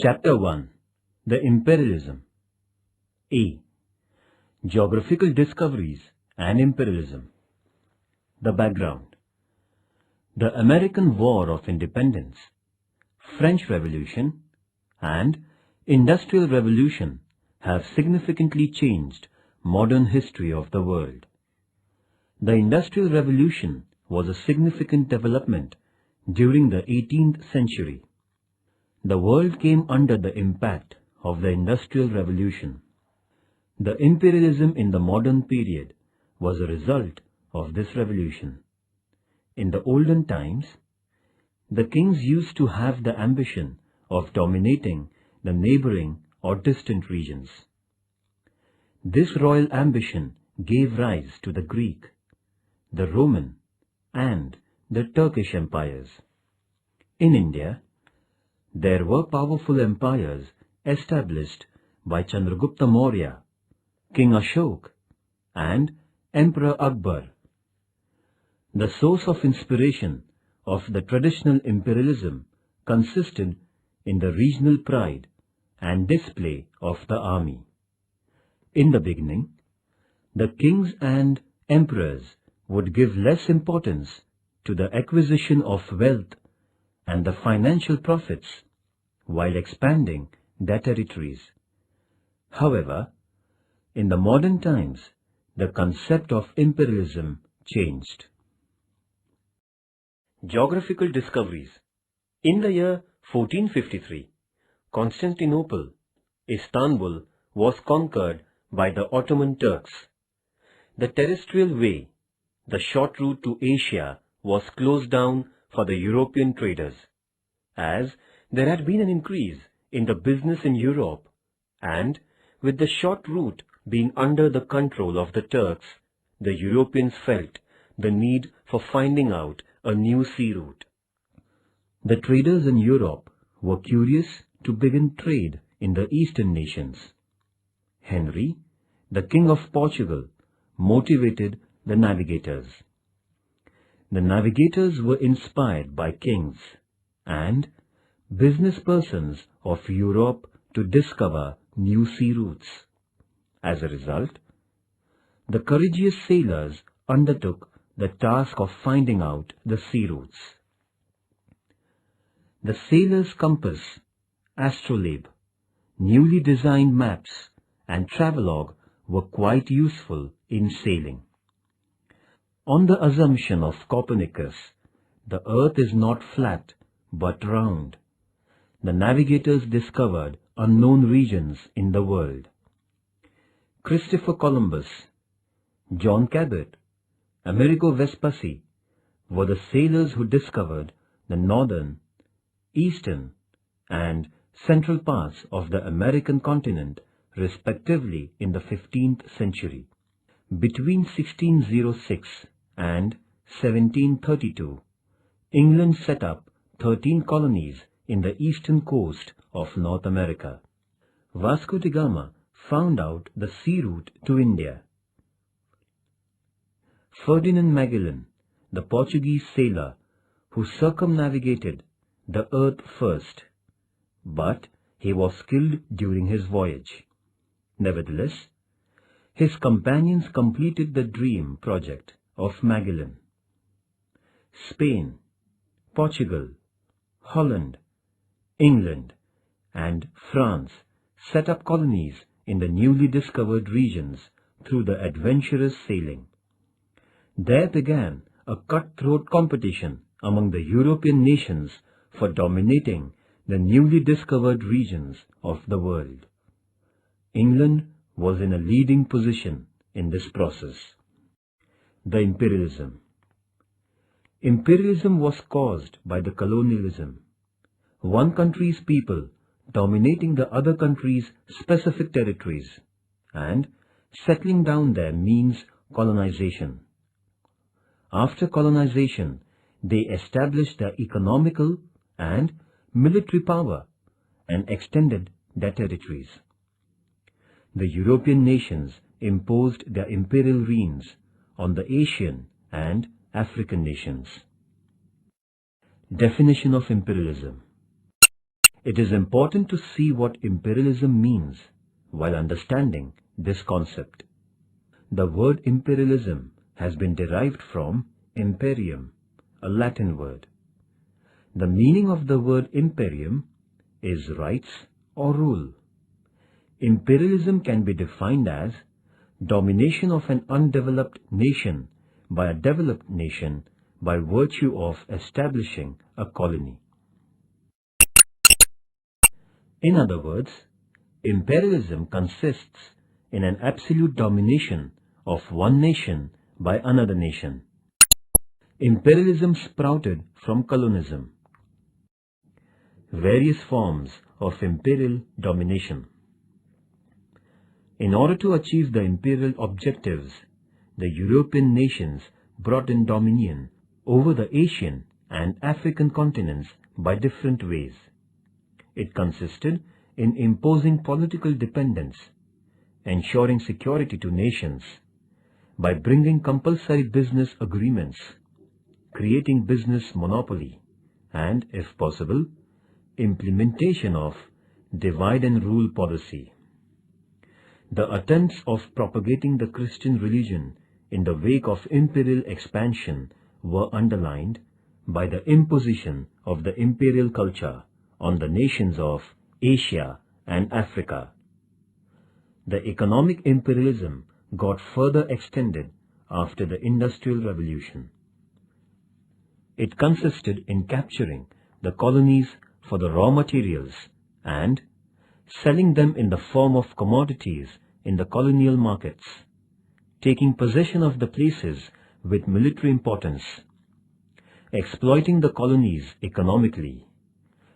Chapter 1. The Imperialism. A. Geographical Discoveries and Imperialism. The background. The American War of Independence, French Revolution, and Industrial Revolution have significantly changed modern history of the world. The Industrial Revolution was a significant development during the 18th century. The world came under the impact of the Industrial Revolution. The imperialism in the modern period was a result of this revolution. In the olden times, the kings used to have the ambition of dominating the neighboring or distant regions. This royal ambition gave rise to the Greek, the Roman, and the Turkish empires. In India, there were powerful empires established by Chandragupta Maurya, King Ashok, and Emperor Akbar. The source of inspiration of the traditional imperialism consisted in the regional pride and display of the army. In the beginning, the kings and emperors would give less importance to the acquisition of wealth and the financial profits while expanding their territories. However, in the modern times, the concept of imperialism changed. Geographical discoveries. In the year 1453, Constantinople, Istanbul, was conquered by the Ottoman Turks. The terrestrial way, the short route to Asia, was closed down for the European traders, as there had been an increase in the business in Europe, and with the short route being under the control of the Turks, the Europeans felt the need for finding out a new sea route. The traders in Europe were curious to begin trade in the eastern nations. Henry, the King of Portugal, motivated the navigators. The navigators were inspired by kings and business persons of Europe to discover new sea routes. As a result, the courageous sailors undertook the task of finding out the sea routes. The sailor's compass, astrolabe, newly designed maps, and travelogue were quite useful in sailing. On the assumption of Copernicus, the earth is not flat but round. The navigators discovered unknown regions in the world. Christopher Columbus, John Cabot, Amerigo Vespucci were the sailors who discovered the northern, eastern, and central parts of the American continent, respectively, in the 15th century. Between 1606 and 1732, England set up 13 colonies in the eastern coast of North America. Vasco da Gama found out the sea route to India. Ferdinand Magellan, the Portuguese sailor who circumnavigated the earth first, but he was killed during his voyage. Nevertheless, his companions completed the dream project of Magellan. Spain, Portugal, Holland, England, and France set up colonies in the newly discovered regions through the adventurous sailing. There began a cutthroat competition among the European nations for dominating the newly discovered regions of the world. England was in a leading position in this process. The imperialism. Imperialism was caused by the colonialism, one country's people dominating the other country's specific territories, and settling down there means colonization. After colonization, they established their economical and military power and extended their territories. The European nations imposed their imperial reigns on the Asian and African nations. Definition of imperialism. It is important to see what imperialism means while understanding this concept. The word imperialism has been derived from imperium, a Latin word. The meaning of the word imperium is rights or rule. Imperialism can be defined as domination of an undeveloped nation by a developed nation by virtue of establishing a colony. In other words, imperialism consists in an absolute domination of one nation by another nation. Imperialism sprouted from colonism. Various forms of imperial domination. In order to achieve the imperial objectives, the European nations brought in dominion over the Asian and African continents by different ways. It consisted in imposing political dependence, ensuring security to nations, by bringing compulsory business agreements, creating business monopoly, and, if possible, implementation of divide and rule policy. The attempts of propagating the Christian religion in the wake of imperial expansion were underlined by the imposition of the imperial culture on the nations of Asia and Africa. The economic imperialism got further extended after the Industrial Revolution. It consisted in capturing the colonies for the raw materials and selling them in the form of commodities in the colonial markets, taking possession of the places with military importance, exploiting the colonies economically,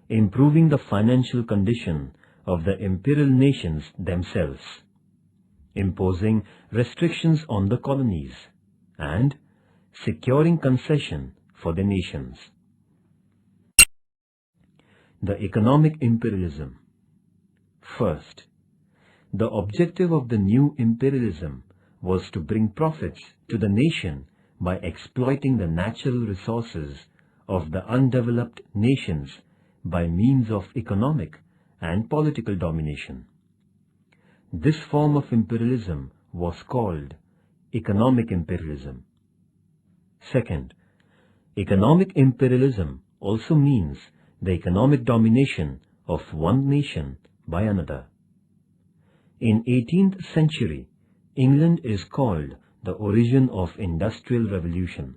improving the financial condition of the imperial nations themselves, imposing restrictions on the colonies, and securing concession for the nations. The economic imperialism. First, the objective of the new imperialism was to bring profits to the nation by exploiting the natural resources of the undeveloped nations by means of economic and political domination. This form of imperialism was called economic imperialism. Second, economic imperialism also means the economic domination of one nation by another. In 18th century, England is called the origin of Industrial Revolution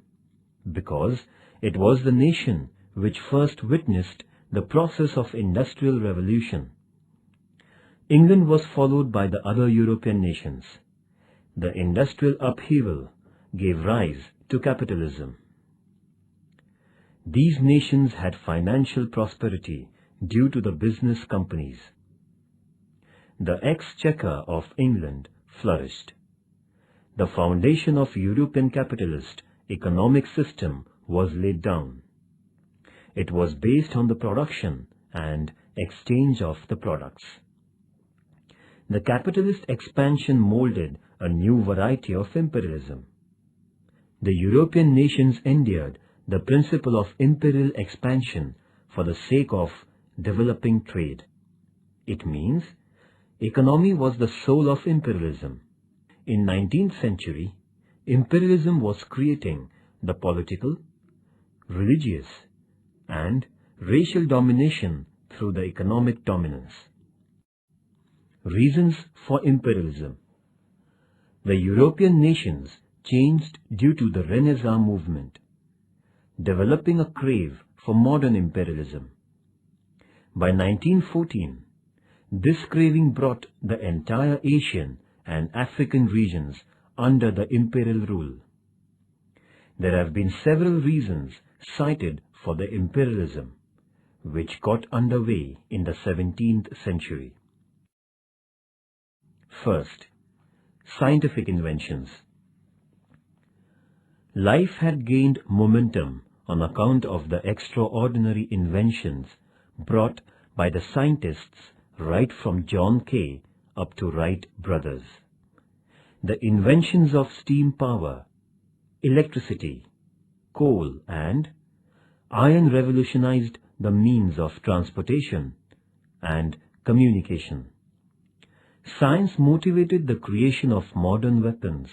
because it was the nation which first witnessed the process of Industrial Revolution. England was followed by the other European nations. The industrial upheaval gave rise to capitalism. These nations had financial prosperity due to the business companies. The exchequer of England flourished. The foundation of European capitalist economic system was laid down. It was based on the production and exchange of the products. The capitalist expansion molded a new variety of imperialism. The European nations endured the principle of imperial expansion for the sake of developing trade. It means economy was the soul of imperialism. In 19th century, imperialism was creating the political, religious, and racial domination through the economic dominance. Reasons for imperialism. The European nations changed due to the Renaissance movement, developing a crave for modern imperialism. By 1914, this craving brought the entire Asian and African regions under the imperial rule. There have been several reasons cited for the imperialism, which got underway in the 17th century. First, scientific inventions. Life had gained momentum on account of the extraordinary inventions brought by the scientists right from John Kay up to Wright brothers. The inventions of steam power, electricity, coal and iron revolutionized the means of transportation and communication. Science motivated the creation of modern weapons.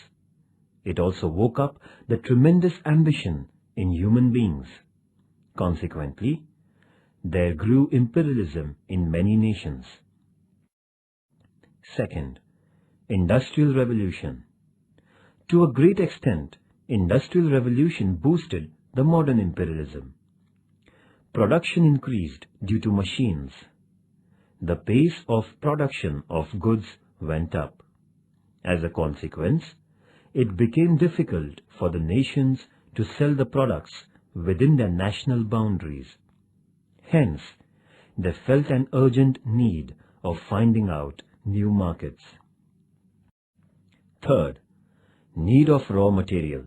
It also woke up the tremendous ambition in human beings. Consequently, there grew imperialism in many nations. Second, Industrial Revolution. To a great extent, Industrial Revolution boosted the modern imperialism. Production increased due to machines. The pace of production of goods went up. As a consequence, it became difficult for the nations to sell the products within their national boundaries. Hence, they felt an urgent need of finding out new markets. Third, need of raw material.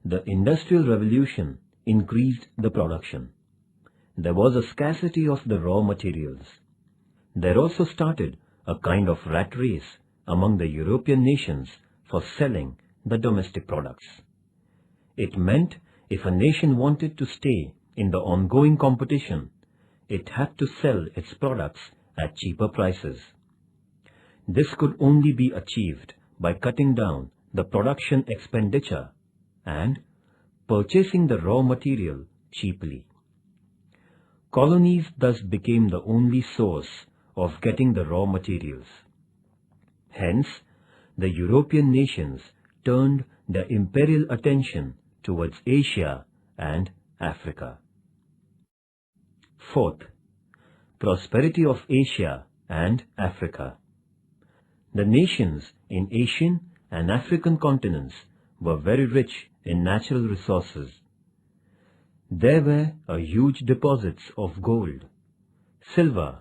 The Industrial Revolution increased the production. There was a scarcity of the raw materials. There also started a kind of rat race among the European nations for selling the domestic products. It meant if a nation wanted to stay in the ongoing competition, it had to sell its products at cheaper prices. This could only be achieved by cutting down the production expenditure and purchasing the raw material cheaply. Colonies thus became the only source of getting the raw materials. Hence, the European nations turned their imperial attention towards Asia and Africa. Fourth, prosperity of Asia and Africa. The nations in Asian and African continents were very rich in natural resources. There were huge deposits of gold, silver,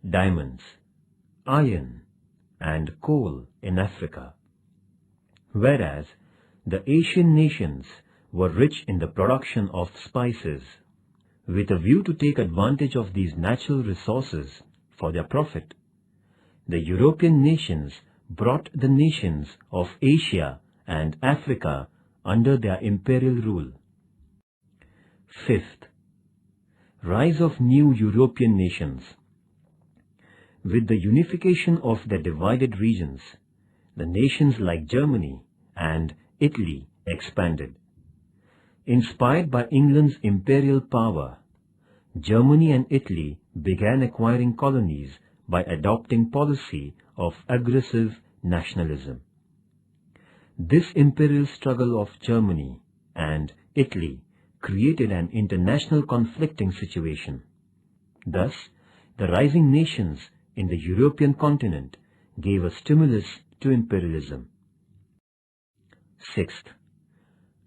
diamonds, iron, and coal in Africa, whereas the Asian nations were rich in the production of spices. With a view to take advantage of these natural resources for their profit, the European nations brought the nations of Asia and Africa under their imperial rule. Fifth, rise of new European nations. With the unification of their divided regions, the nations like Germany and Italy expanded. Inspired by England's imperial power, Germany and Italy began acquiring colonies by adopting policy of aggressive nationalism. This imperial struggle of Germany and Italy created an international conflicting situation. Thus, the rising nations in the European continent gave a stimulus to imperialism. Sixth,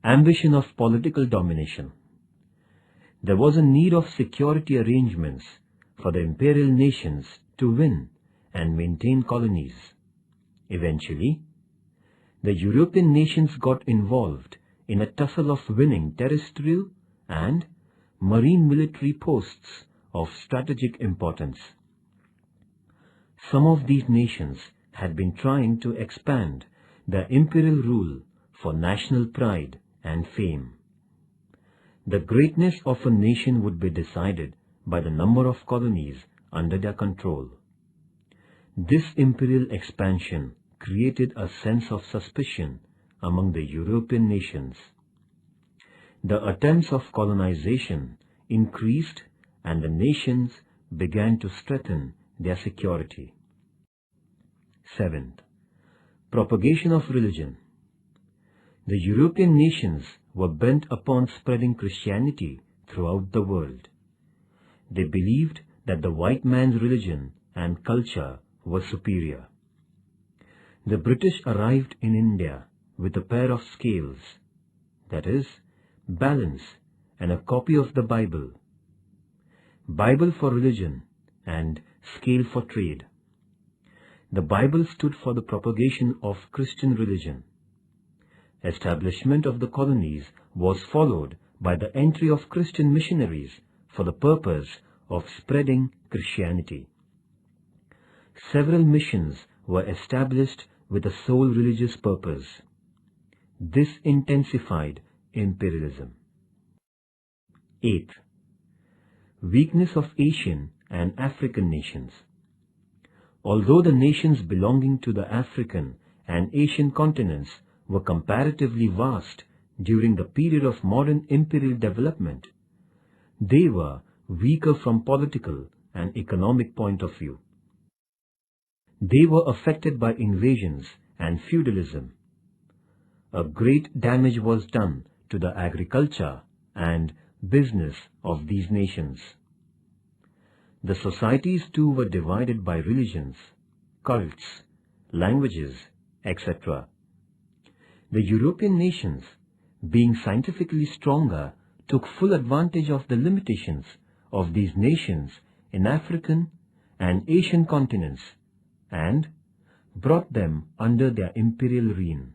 ambition of political domination. There was a need of security arrangements for the imperial nations to win and maintain colonies. Eventually, the European nations got involved in a tussle of winning terrestrial and marine military posts of strategic importance. Some of these nations had been trying to expand their imperial rule for national pride and fame. The greatness of a nation would be decided by the number of colonies under their control. This imperial expansion created a sense of suspicion among the European nations. The attempts of colonization increased and the nations began to strengthen their security. Seventh, propagation of religion. The European nations were bent upon spreading Christianity throughout the world. They believed that the white man's religion and culture were superior. The British arrived in India with a pair of scales, that is, balance, and a copy of the Bible. Bible for religion and scale for trade. The Bible stood for the propagation of Christian religion. Establishment of the colonies was followed by the entry of Christian missionaries for the purpose of spreading Christianity. Several missions were established with a sole religious purpose. This intensified imperialism. Eighth, weakness of Asian and African nations. Although the nations belonging to the African and Asian continents were comparatively vast during the period of modern imperial development, they were weaker from political and economic point of view. They were affected by invasions and feudalism. A great damage was done to the agriculture and business of these nations. The societies too were divided by religions, cults, languages, etc. The European nations, being scientifically stronger, took full advantage of the limitations of these nations in African and Asian continents and brought them under their imperial reign.